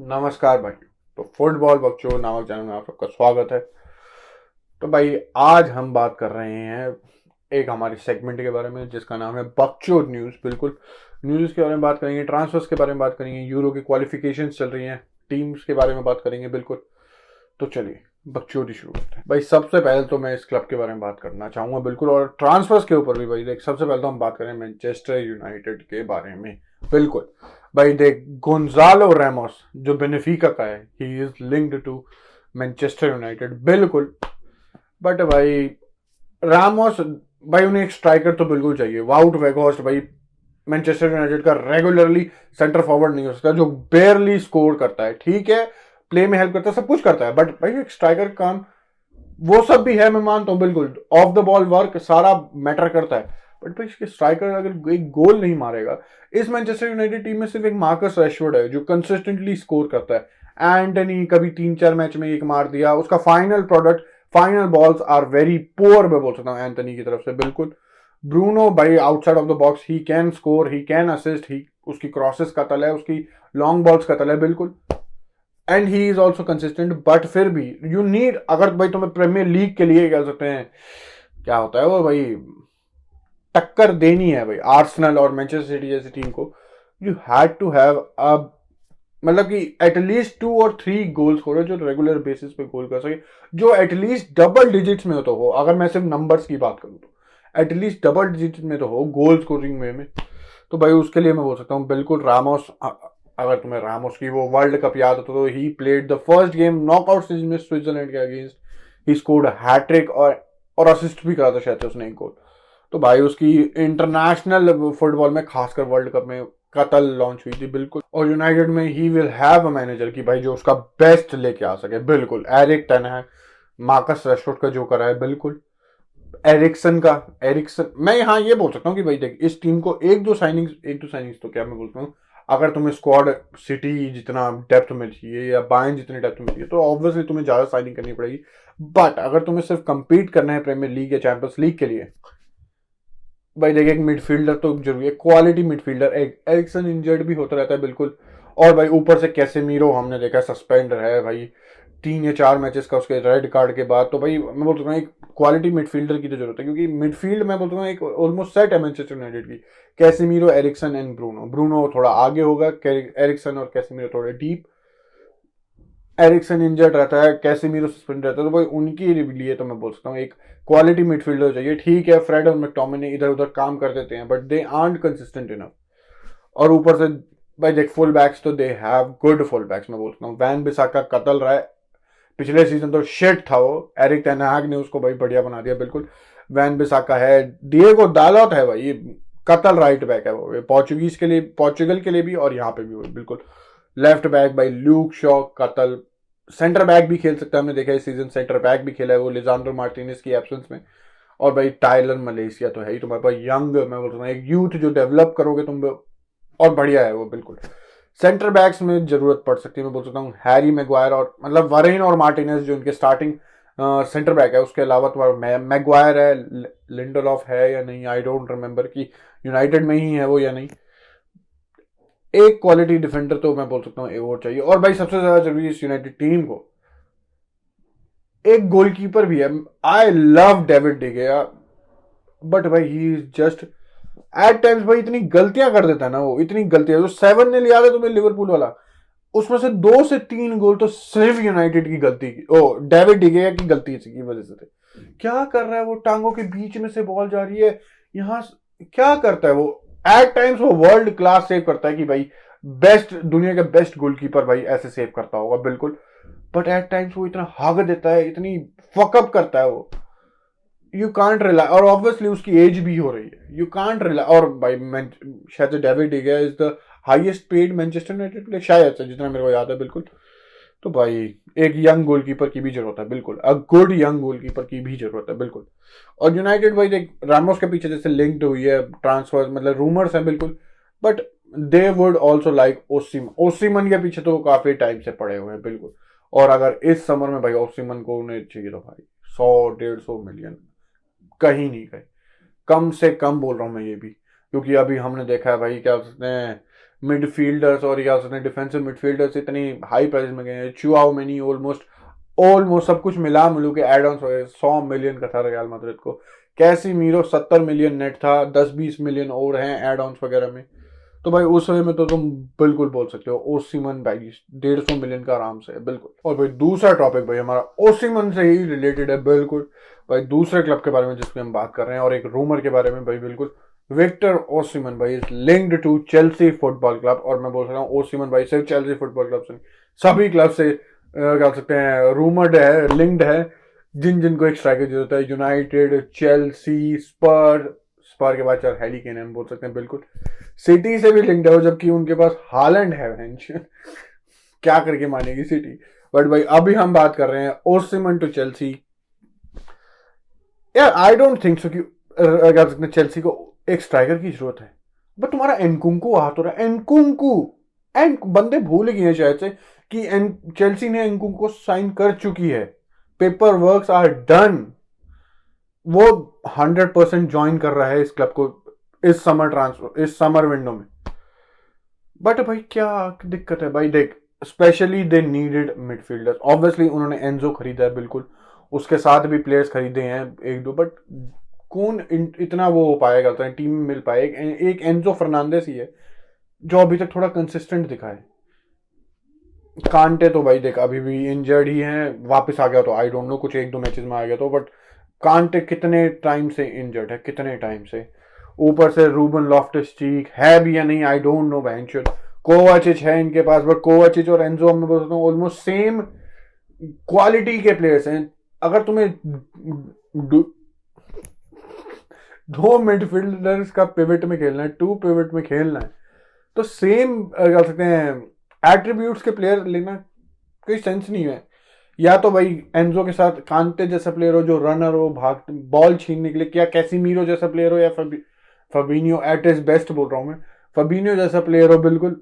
नमस्कार भाई। तो फुटबॉल बकचोद नामक चैनल में आप सबका स्वागत है। तो भाई आज हम बात कर रहे हैं एक हमारी सेगमेंट के बारे में जिसका नाम है बकचोद न्यूज़। बिल्कुल न्यूज़ के बारे में बात करेंगे, ट्रांसफर्स के बारे में बात करेंगे, यूरो की क्वालिफिकेशन चल रही हैं, टीम्स के बारे में बात करेंगे। बिल्कुल तो चलिए बकचोदी शुरू करते हैं। भाई सबसे पहले तो मैं इस क्लब के बारे में बात करना चाहूँगा बिल्कुल, और ट्रांसफर्स के ऊपर भी। भाई देख, सबसे पहले तो हम बात करें मैनचेस्टर यूनाइटेड के बारे में। बिल्कुल भाई देख, गोंजालो रैमोस जो बेनिफिका का है, he is linked to Manchester United. बिल्कुल बट भाई रामोस, भाई उन्हें एक स्ट्राइकर तो बिल्कुल चाहिए। वाउट वेगोस्ट भाई मैनचेस्टर यूनाइटेड का रेगुलरली सेंटर फॉरवर्ड नहीं हो सकता, जो बेयरली स्कोर करता है। ठीक है, प्ले में हेल्प करता है, सब कुछ करता है, बट भाई एक स्ट्राइकर का काम वो सब भी है, मैं मानता हूँ। बिल्कुल ऑफ द बॉल वर्क सारा मैटर करता है, बट भाई इसके स्ट्राइकर अगर एक गोल नहीं मारेगा। इस मैनचेस्टर यूनाइटेड टीम में सिर्फ एक मार्कस रैशफोर्ड है जो कंसिस्टेंटली स्कोर करता है। एंटनी कभी 3-4 मैच में एक मार दिया, उसका final product, final balls are very poor, मैं बोल सकता हूँ एंटनी की तरफ से। बिल्कुल ब्रूनो भाई outside of the box he can score, he can assist, he उसकी क्रॉसेस का तल है, उसकी लॉन्ग बॉल्स का तल है। बिल्कुल and he is also consistent, but फिर भी यू नीड, अगर भाई तुम्हें प्रीमियर लीग के लिए कह सकते हैं क्या होता है वो भाई, टक्कर देनी है भाई आर्सेनल और मैनचेस्टर सिटी जैसी टीम को, you had to have a, मतलब कि एटलीस्ट 2 और 3 गोल स्कोरर जो रेगुलर बेसिस पे गोल कर सके, जो एटलीस्ट डबल डिजिट्स में तो हो। अगर मैं सिर्फ नंबर्स की बात करूं तो एटलीस्ट डबल डिजिट्स में तो हो गोल स्कोरिंग में। तो भाई उसके लिए मैं बोल सकता हूँ बिल्कुल रामोस। अगर तुम्हें रामोस की वो वर्ल्ड कप याद हो तो he played the first game knockout stage में स्विट्जरलैंड के अगेंस्ट, ही स्कोर्ड हैट्रिक और असिस्ट भी करा था शायद उसने एक गोल। तो भाई उसकी इंटरनेशनल फुटबॉल में, खासकर वर्ल्ड कप में कतल लॉन्च हुई थी। बिल्कुल और यूनाइटेड में he will have a manager की भाई जो उसका बेस्ट लेके आ सके। बिल्कुल एरिक टेन है, मार्कस रैशफोर्ड का जो करा है। बिल्कुल एरिक्सन मैं यहाँ ये बोल सकता हूँ कि भाई देख, इस टीम को एक दो साइनिंग्स तो क्या मैं बोलता हूँ, अगर तुम्हें स्क्वाड सिटी जितना डेप्थ में चाहिए या बायर्न जितनी डेप्थ में चाहिए तो ऑब्वियसली तुम्हें ज्यादा साइनिंग करनी पड़ेगी। बट अगर तुम्हें सिर्फ कंपीट करना है प्रीमियर लीग या चैंपियंस लीग के लिए, भाई देखिए एक मिडफील्डर तो जरूरी है, क्वालिटी मिडफील्डर। एक एरिक्सन इंजर्ड भी होता रहता है बिल्कुल, और भाई ऊपर से कैसेमीरो हमने देखा सस्पेंड है भाई 3 या 4 मैचेस का उसके रेड कार्ड के बाद। तो भाई मैं बोल सकता हूँ एक क्वालिटी मिडफील्डर की तो जरूरत है, क्योंकि मिडफील्ड मैं बोलता हूँ एक ऑलमोस्ट सेट है मैनचेस्टर यूनाइटेड की। Casemiro, Eriksen and Bruno. Bruno थोड़ा आगे होगा, एरिक्सन और कैसेमीरो थोड़े डीप। एरिक्सन इंजर्ड रहता है, कैसेमीरो सस्पेंड रहता है, तो भाई उनके लिए तो मैं बोल सकता हूँ एक क्वालिटी मिडफील्डर चाहिए। ठीक है, फ्रेड और मैकटोमिनी इधर उधर काम कर देते हैं, but they aren't consistent enough. और ऊपर से भाई देख, फुल बैक्स तो they have good full backs. मैं बोलता हूँ वैन बिसाका कतल रहा है, पिछले सीजन तो शेट था वो, एरिक टेन हाग ने उसको भाई बढ़िया बना दिया। बिल्कुल वैन बिसाका है, डिएगो डालोट है भाई, कतल राइट बैक है वो, पोर्चुगीज के लिए, पोर्चुगल के लिए भी और यहाँ पे भी वो। बिल्कुल लेफ्ट बैक भाई ल्यूक शॉ कतल, सेंटर बैक भी खेल सकता है, हमने देखा इस सीजन सेंटर बैक भी खेला है वो लिजांड्रो मार्टिनेज की एब्सेंस में। और भाई टाइलर मलेशिया तो है ही तुम्हारे पास, यंग मैं बोल रहा हूँ एक यूथ जो डेवलप करोगे तुम, और बढ़िया है वो। बिल्कुल सेंटर बैक्स में जरूरत पड़ सकती है, मैं बोल सकता हूँ हैरी मैगवायर और मतलब वरेन और मार्टिनेज जो उनके स्टार्टिंग सेंटर बैक है। उसके अलावा तुम्हारा मैगवायर है, लिंडलॉफ है या नहीं, आई डोंट रिमेंबर कि यूनाइटेड में ही है वो या नहीं। एक क्वालिटी डिफेंडर तो मैं बोल सकता हूँ वो चाहिए। और भाई सबसे ज्यादा जरूरी इस यूनाइटेड टीम को एक गोलकीपर भी है। I love David De Gea, but भाई he is just at times भाई इतनी गलतियां कर देता है ना वो, इतनी गलतियां। जो 7-0 याद है तुम्हें लिवरपूल वाला, उसमें से 2 से 3 गोल तो सिर्फ यूनाइटेड की गलती की, ओ डेविड डिगेया की गलती की वजह से थे। क्या कर रहा है वो, टांगों के बीच में से बॉल जा रही है यहाँ, क्या करता है वो। एट टाइम्स वो वर्ल्ड क्लास सेव करता है कि भाई बेस्ट, दुनिया का बेस्ट गोलकीपर भाई ऐसे सेव करता होगा। बिल्कुल बट एट टाइम्स वो इतना हाग देता है, इतनी फकअप करता है वो, यू कांट रिलाई। और ऑब्वियसली उसकी एज भी हो रही है, यू कांट रिलाई। और भाई शायद David De Gea is the highest paid Manchester United player शायद से, जितना मेरे को याद है। बिल्कुल तो भाई एक यंग गोलकीपर की भी जरूरत है, बिल्कुल अ गुड यंग गोलकीपर की भी जरूरत है। बिल्कुल और यूनाइटेड भाई देख, रामोस के पीछे जैसे लिंक्ड हुई है, ट्रांसफर मतलब रूमर्स है बिल्कुल, but they would also like Osimhen. Osimhen के पीछे तो वो काफी टाइम से पड़े हुए हैं। बिल्कुल और अगर इस समर में भाई ओसीमन को उन्हें चाहिए तो भाई 100-150 मिलियन कहीं नहीं गए, कम से कम बोल रहा हूं मैं ये भी, क्योंकि अभी हमने देखा है भाई क्या उसने मिडफील्डर्स और या उसने डिफेंसिव मिडफील्डर्स इतनी हाई प्राइस में गए हैं। चुआमेनी ऑलमोस्ट सब कुछ मिला मिलू के एड ऑन 100 मिलियन का था रियल मैड्रिड को। कैसीमीरो 70 मिलियन नेट था, 10-20 मिलियन और हैं एड ऑन्स वगैरह में। तो भाई उस समय में तो तुम बिल्कुल बोल सकते हो ओसिमन भाई 150 मिलियन का आराम से है बिल्कुल। और भाई दूसरा टॉपिक भाई हमारा ओसिमन से ही रिलेटेड है बिल्कुल भाई, दूसरे क्लब के बारे में जिसकी हम बात कर रहे हैं और एक रूमर के बारे में भाई बिल्कुल। विक्टर ओसिमन भाई is linked to Chelsea football club. और मैं बोल रहा हूँ ओसिमन भाई सिर्फ चेल्सी फुटबॉल क्लब से नहीं, सभी क्लब से कह सकते हैं रूमर्ड है, लिंक्ड है, जिनको एक स्ट्राइकर जरूरत है। यूनाइटेड, चेल्सी, स्पर के बाद चल हैरी केन हम बोल सकते हैं बिल्कुल। सिटी से भी लिंक्ड है, जबकि उनके पास हालैंड है क्या करके मानेगी सिटी। बट भाई अभी हम बात कर रहे हैं ओसिमन टू चेल्सी। यार आई डोंट थिंक सो कि कह सकते हैं चेल्सी को एक स्ट्राइकर की जरूरत है। बट तुम्हारा एनकुंकू आ तो रहा है, एनकुंकू बंदे भूल गए हैं शायद से कि चेल्सी ने एनकुंकू को साइन कर चुकी है, पेपर वर्क्स आर डन। वो 100% ज्वाइन कर रहा है इस क्लब को इस समर विंडो में। बट भाई क्या दिक्कत है भाई, देख specially they needed midfielders. Obviously उन्होंने एंजो खरीदा है बिल्कुल, उसके साथ भी प्लेयर्स खरीदे हैं एक दो, बट कौन इतना वो हो पाएगा तो टीम में मिल पाएगा। एक एंजो फर्नांडिस ही है जो अभी तक थोड़ा कंसिस्टेंट दिखा है। कांटे तो भाई देख अभी भी इंजर्ड ही हैं, वापस आ गया तो आई डोंट नो, कुछ एक दो मैचेस में आ गया तो। बट कांटे कितने टाइम से इंजर्ड है, कितने टाइम से। ऊपर से रूबन लॉफ्टस-चीक है भी या नहीं I don't know bencher. Kovacic है इनके पास, बट कोवाचिच और एंजो मैं बोलता हूँ ऑलमोस्ट सेम क्वालिटी के प्लेयर्स हैं। अगर तुम्हें दो मिडफील्डर्स का पिवट में खेलना है, 2 पिवट में खेलना है, तो सेम कह सकते हैं एट्रीब्यूट्स के प्लेयर लेना कोई सेंस नहीं है। या तो भाई एंजो के साथ कांटे जैसा प्लेयर हो जो रनर हो, भाग बॉल छीनने के लिए, क्या कैसीमीरो जैसा प्लेयर हो, या फबिनियो एट इज बेस्ट बोल रहा हूं मैं, फबिनियो जैसा प्लेयर हो बिल्कुल।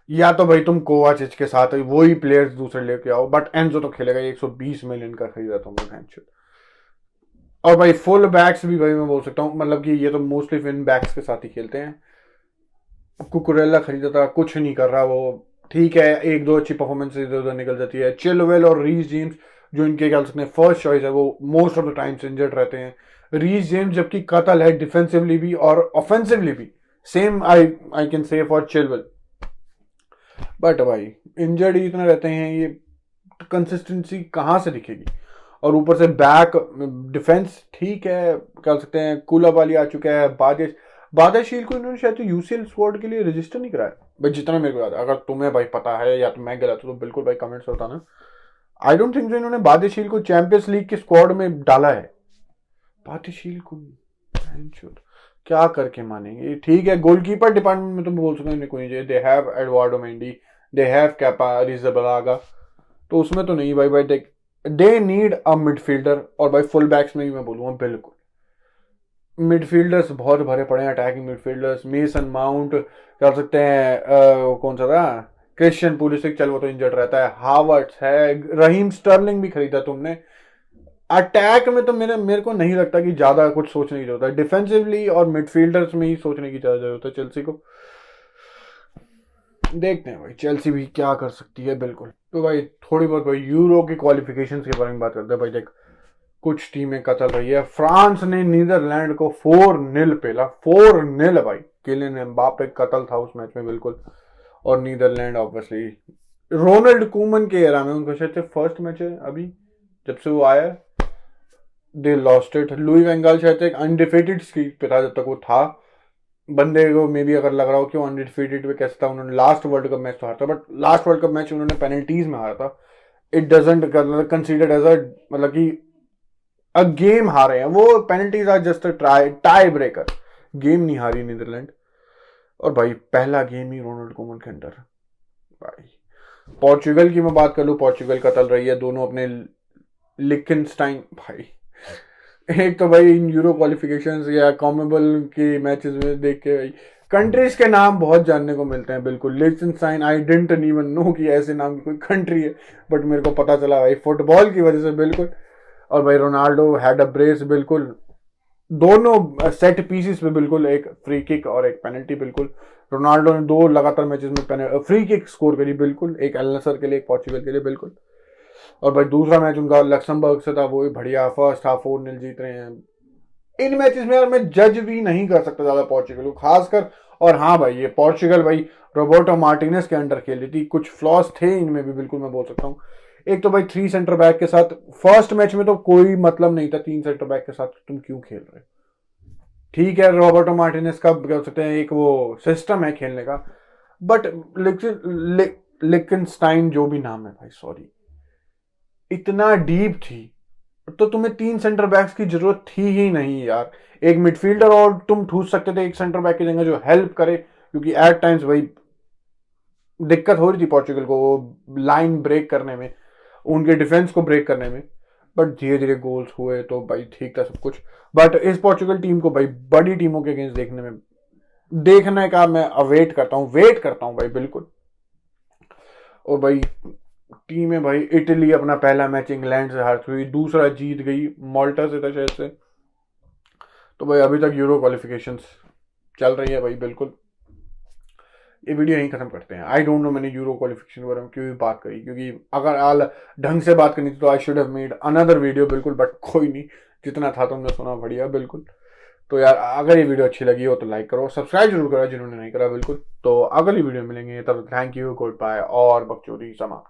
या तो भाई तुम कोवाचिच के साथ वही प्लेयर्स दूसरे लेके आओ। बट एंजो तो खेलेगा, 120 मिलियन का खरीदा था मैं। और भाई फुल बैक्स भी भाई मैं बोल सकता हूँ, मतलब कि ये तो मोस्टली विन बैक्स के साथ ही खेलते हैं। कुकुरेला खरीदा था, कुछ नहीं कर रहा वो, ठीक है एक दो अच्छी परफॉर्मेंस इधर उधर निकल जाती है। चिलवेल और रीस जेम्स जो इनके कह सकते हैं फर्स्ट चॉइस है, वो most of the times injured रहते हैं। रीस जेम्स जबकि कतल है डिफेंसिवली भी और ऑफेंसिवली भी, same I can say for Chilwell. But भाई इंजर्ड ही इतना रहते हैं, ये कंसिस्टेंसी कहाँ से दिखेगी। और ऊपर से बैक डिफेंस ठीक है, कह सकते हैं कूलाबाली आ चुका है, बादाशील को इन्होंने शायद यूसीएल स्क्वाड के लिए रजिस्टर नहीं कराया भाई, जितना मेरे को याद है। अगर तुम्हें भाई पता है या तो मैं गलत हूं तो बिल्कुल भाई कमेंट्स में बताना। आई डोंट थिंक जो इन्होंने बादाशील को चैंपियंस लीग के स्क्वाड में डाला है। बादाशील को क्या करके मानेंगे। ठीक है गोलकीपर डिपार्टमेंट में तुम बोल सकते हो कोई नहीं, they have Eduardo Mendy, they have Kepa Arrizabalaga, तो उसमें तो नहीं भाई देख दे नीड अ मिडफील्डर। और भाई फुल बैक्स में भी मैं बोलूँगा बिल्कुल मिडफील्डर्स बहुत भरे पड़े हैं, अटैकिंग मिडफील्डर्स। मेसन माउंट कर सकते हैं, कौन सा था क्रिश्चियन पुलिसिक, चल वो तो इंजर्ड रहता है। हावर्ट्स है, रहीम स्टर्लिंग भी खरीदा तुमने। अटैक में तो मेरे को नहीं लगता कि ज्यादा कुछ सोचने की जरूरत है, डिफेंसिवली और मिडफील्डर्स में ही सोचने की ज्यादा जरूरत है चेल्सी को। देखते हैं भाई चेल्सी भी क्या कर सकती है बिल्कुल। तो भाई थोड़ी बहुत भाई यूरो की क्वालिफिकेशन के बारे में बात करते हैं। भाई देख कुछ टीमें कतल रही है। फ्रांस ने नीदरलैंड को 4-0 पेला, 4-0 भाई। किलियन एम्बापे कतल था उस मैच में बिल्कुल। और नीदरलैंड ऑब्वियसली रोनाल्ड कूमन के एरा में उनका शायद फर्स्ट मैच है अभी जब से वो आया, दे लॉस्ट इट। लुई वेंगाल शायद एक अनडिफीटेड स्ट्रीक पे था जब तक वो था। बंदे को मे भी अगर लग रहा हो कि अनडिफीटेड पे कैसे था, उन्होंने लास्ट वर्ल्ड कप मैच तो हारा था, but last World Cup match उन्होंने पेनल्टीज में हारा था। It doesn't considered as a मतलब कि अ गेम हारे हैं वो, penalties are just tie breaker, game नहीं हारी नीदरलैंड। और भाई पहला गेम ही रोनाल्ड कोमन के अंडर। भाई पोर्चुगल की मैं बात कर लूं, पोर्चुगल कतल रही है, दोनों अपने लिखनस्टाइन भाई। एक तो भाई इन यूरो क्वालिफिकेशंस या कॉमेबल के मैचेस में देख के भाई कंट्रीज के नाम बहुत जानने को मिलते हैं बिल्कुल। लिखनस्टाइन आई डिडंट इवन नो कि ऐसे नाम की कोई कंट्री है, बट मेरे को पता चला भाई फुटबॉल की वजह से बिल्कुल। और भाई रोनाल्डो हैड अ ब्रेस बिल्कुल, दोनों सेट पीसेस पे बिल्कुल, एक फ्री किक और एक पेनल्टी बिल्कुल। रोनाल्डो ने 2 लगातार मैचेस में फ्री किक स्कोर करी, बिल्कुल, एक अल नसर के लिए, एक पोर्चुगल के लिए, बिल्कुल। और भाई दूसरा मैच उनका लक्समबर्ग से था, वो भी बढ़िया, फर्स्ट हाफ 4-0 जीत रहे हैं। इन मैचेस में यार मैं जज भी नहीं कर सकता ज्यादा पोर्चुगल को, खासकर। और हाँ भाई, ये पोर्चुगल भाई रोबर्टो मार्टिनेज के अंडर खेल रही थी, कुछ फ्लॉस थे इनमें भी, बिल्कुल मैं बोल सकता हूँ। एक तो भाई 3 सेंटर बैक के साथ फर्स्ट मैच में तो कोई मतलब नहीं था, 3 सेंटर बैक के साथ तुम क्यों खेल रहे हो? ठीक है, रॉबर्टो मार्टिनेज का कह सकते हैं एक वो सिस्टम है खेलने का, बट लिकनस्टाइन जो भी नाम है भाई, सॉरी, इतना डीप थी तो तुम्हें 3 सेंटर बैक्स की जरूरत थी ही नहीं यार। एक मिडफील्डर और तुम ठूस सकते थे एक सेंटर बैक की जगह जो हेल्प करे, क्योंकि एट टाइम्स भाई दिक्कत हो रही थी पोर्चुगल को लाइन ब्रेक करने में, उनके डिफेंस को ब्रेक करने में। बट धीरे धीरे गोल्स हुए तो भाई ठीक था सब कुछ। बट इस पोर्चुगल टीम को भाई बड़ी टीमों के अगेंस्ट देखने का मैं वेट करता हूँ भाई, बिल्कुल। और भाई टीम है भाई, इटली अपना पहला मैच इंग्लैंड से हार हुई, दूसरा जीत गई, माल्टा से था शायद से। तो भाई अभी तक यूरो क्वालिफिकेशंस चल रही है भाई, बिल्कुल। ये वीडियो यहीं खत्म करते हैं। आई डोंट नो मैंने यूरो क्वालिफिकेशन के बारे में क्यों बात करी, क्योंकि अगर आल ढंग से बात करनी थी तो I should have made another video, बिल्कुल। बट कोई नहीं, जितना था तुमने सुना, बढ़िया, बिल्कुल। तो यार अगर ये वीडियो अच्छी लगी हो तो लाइक करो, सब्सक्राइब जरूर करो जिन्होंने नहीं करा, बिल्कुल। तो अगली वीडियो मिलेंगे, तब थैंक यू, गुड बाय और बकचोदी समाप्त।